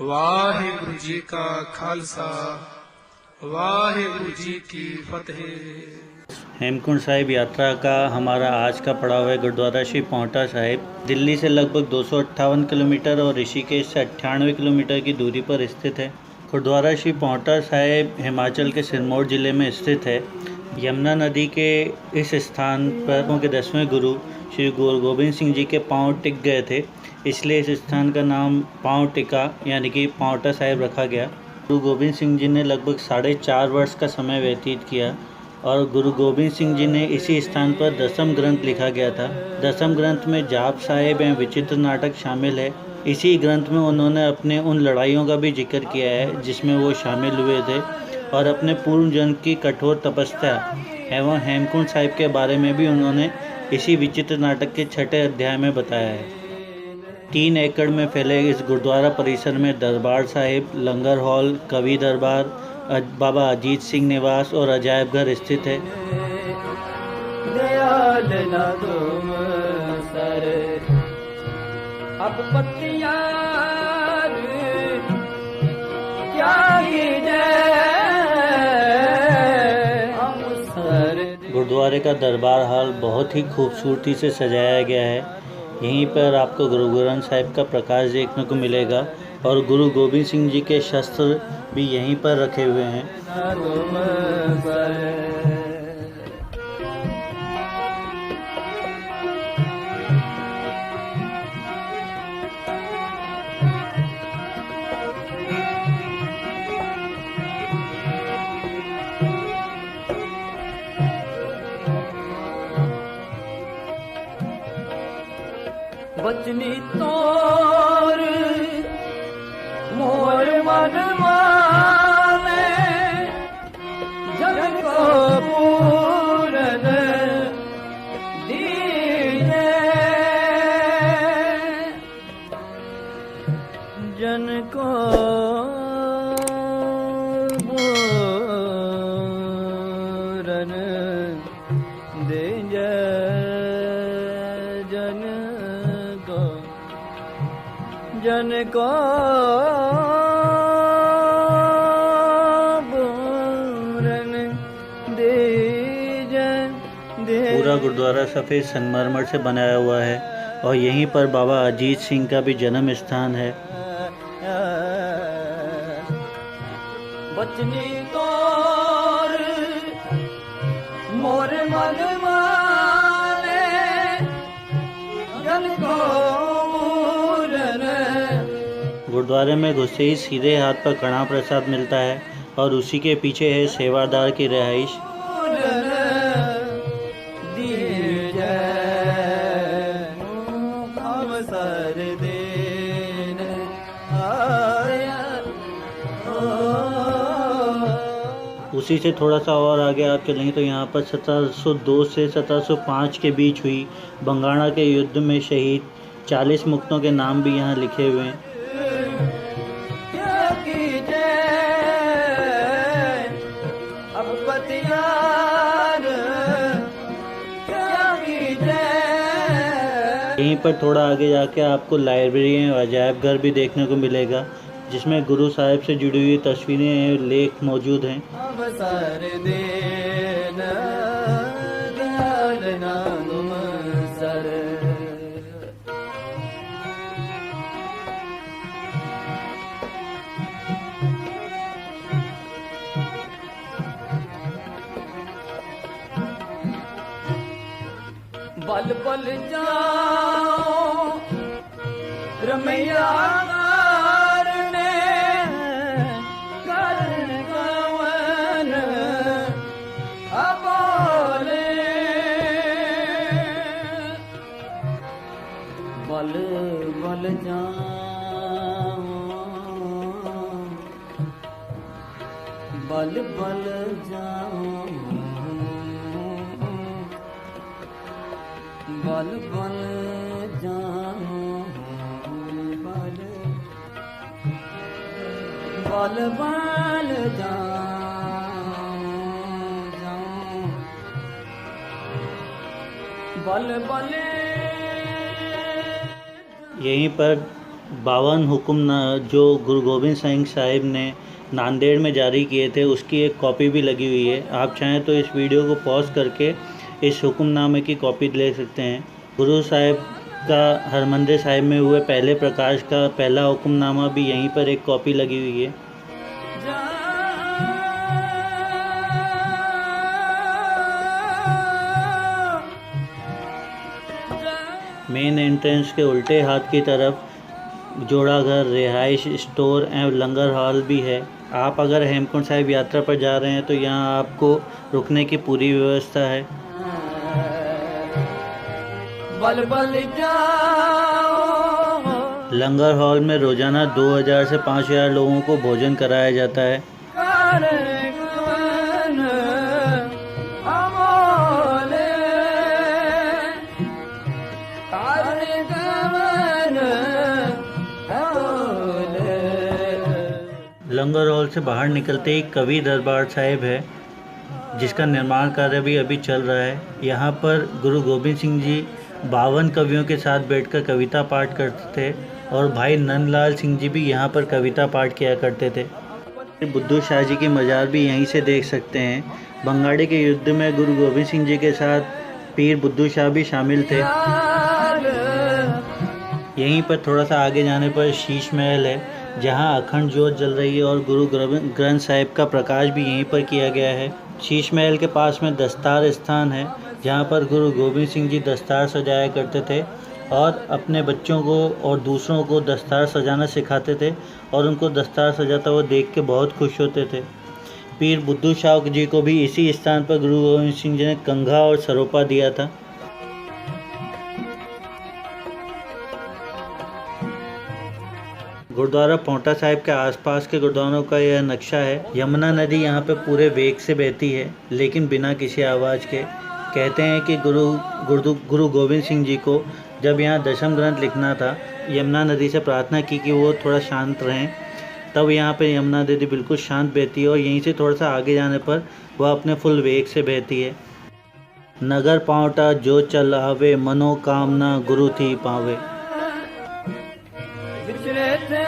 वाहिगुरु जी का खालसा वाहिगुरु जी की फतेह। हेमकुंड साहिब यात्रा का हमारा आज का पड़ाव है गुरुद्वारा श्री पांवटा साहिब। दिल्ली से लगभग 258 किलोमीटर और ऋषिकेश से 98 किलोमीटर की दूरी पर स्थित है। गुरुद्वारा श्री पांवटा साहिब हिमाचल के सिरमौर जिले में स्थित है। यमुना नदी के इस स्थान पर उनके 10वें गुरु श्री गुरु गोबिंद सिंह जी के पांव टिक गए थे, इसलिए इस स्थान का नाम पांव टिका यानी कि पांवटा साहिब रखा गया। गुरु गोबिंद सिंह जी ने लगभग 4.5 वर्ष का समय व्यतीत किया और गुरु गोबिंद सिंह जी ने इसी स्थान पर दसम ग्रंथ लिखा गया था। दसम ग्रंथ में जाप साहिब एवं विचित्र नाटक शामिल है। इसी ग्रंथ में उन्होंने अपने उन लड़ाइयों का भी जिक्र किया है जिसमें वो शामिल हुए थे और अपने पूर्व जन्म की कठोर तपस्या एवं हेमकुंड साहिब के बारे में भी उन्होंने इसी विचित्र नाटक के 6ठे अध्याय में बताया है। 3 एकड़ में फैले इस गुरुद्वारा परिसर में दरबार साहिब, लंगर हॉल, कवि दरबार, बाबा अजीत सिंह निवास और अजायब घर स्थित है। अब पत्तियां क्या गुरुद्वारे का दरबार हॉल बहुत ही खूबसूरती से सजाया गया है। यहीं पर आपको गुरु ग्रंथ साहिब का प्रकाश देखने को मिलेगा और गुरु गोबिंद सिंह जी के शस्त्र भी यहीं पर रखे हुए हैं। बचनी तोर मोर मन माने जग को पूरन दीजे जन को पूरन दीजे जन को पूरा गुरुद्वारा सफ़ेद संगमरमर से बनाया हुआ है और यहीं पर बाबा अजीत सिंह का भी जन्म स्थान है। बचनी तोर मोर मन माने जन को गुरुद्वारे में घुसते ही सीधे हाथ पर कड़ा प्रसाद मिलता है और उसी के पीछे है सेवादार की रिहाइश। उसी से थोड़ा सा और आगे आप चलेंगे तो यहाँ पर 1702 से 1705 के बीच हुई बंगाणा के युद्ध में शहीद 40 मुक्तों के नाम भी यहाँ लिखे हुए हैं। यहीं पर थोड़ा आगे जाके आपको लाइब्रेरी और अजायब घर भी देखने को मिलेगा जिसमें गुरु साहिब से जुड़ी हुई तस्वीरें और लेख मौजूद हैं। बल बल जाओ रमैया ने करण गवन अबोले बल बल जाओ बल बल जाओ बल बल जाओ बल बल बल जाओ बल बल। यहीं पर 52 हुक्म जो गुरु गोबिंद सिंह साहिब ने नांदेड़ में जारी किए थे उसकी एक कॉपी भी लगी हुई है। आप चाहें तो इस वीडियो को पॉज करके इस हुक्मनामे की कॉपी ले सकते हैं। गुरु साहिब का हरमंदिर साहिब में हुए पहले प्रकाश का पहला हुक्मनामा भी यहीं पर एक कॉपी लगी हुई है। मेन एंट्रेंस के उल्टे हाथ की तरफ जोड़ाघर, रिहाइश, स्टोर एवं लंगर हॉल भी है। आप अगर हेमकुंड साहिब यात्रा पर जा रहे हैं तो यहाँ आपको रुकने की पूरी व्यवस्था है। बल बल जाओ। लंगर हॉल में रोजाना 2000 से 5000 लोगों को भोजन कराया जाता है। लंगर हॉल से बाहर निकलते ही कवि दरबार साहिब है, जिसका निर्माण कार्य भी अभी चल रहा है। यहाँ पर गुरु गोबिंद सिंह जी 52 कवियों के साथ बैठकर कविता पाठ करते थे और भाई नंदलाल सिंह जी भी यहाँ पर कविता पाठ किया करते थे। बुद्धू शाह जी की मज़ार भी यहीं से देख सकते हैं। बंगाड़ी के युद्ध में गुरु गोबिंद सिंह जी के साथ पीर बुद्धू शाह भी शामिल थे। यहीं पर थोड़ा सा आगे जाने पर शीश महल है, जहाँ अखंड ज्योत जल रही है और गुरु ग्रंथ साहिब का प्रकाश भी यहीं पर किया गया है। शीश महल के पास में दस्तार स्थान है, जहाँ पर गुरु गोबिंद सिंह जी दस्तार सजाया करते थे और अपने बच्चों को और दूसरों को दस्तार सजाना सिखाते थे और उनको दस्तार सजाता हुआ देख के बहुत खुश होते थे। पीर बुद्धू शाह जी को भी इसी स्थान पर गुरु गोबिंद सिंह जी ने कंघा और सरोपा दिया था। गुरुद्वारा पांवटा साहिब के आसपास के गुरुद्वारों का यह नक्शा है। यमुना नदी यहाँ पे पूरे वेग से बहती है, लेकिन बिना किसी आवाज़ के। कहते हैं कि गुरु गोबिंद सिंह जी को जब यहाँ दशम ग्रंथ लिखना था, यमुना नदी से प्रार्थना की कि वो थोड़ा शांत रहें, तब यहाँ पे यमुना नदी बिल्कुल शांत बहती है और यहीं से थोड़ा सा आगे जाने पर वह अपने फुल वेग से बहती है। नगर पांवटा जो चल आवे, मनोकामना गुरु थी पावे। बिछड़े थे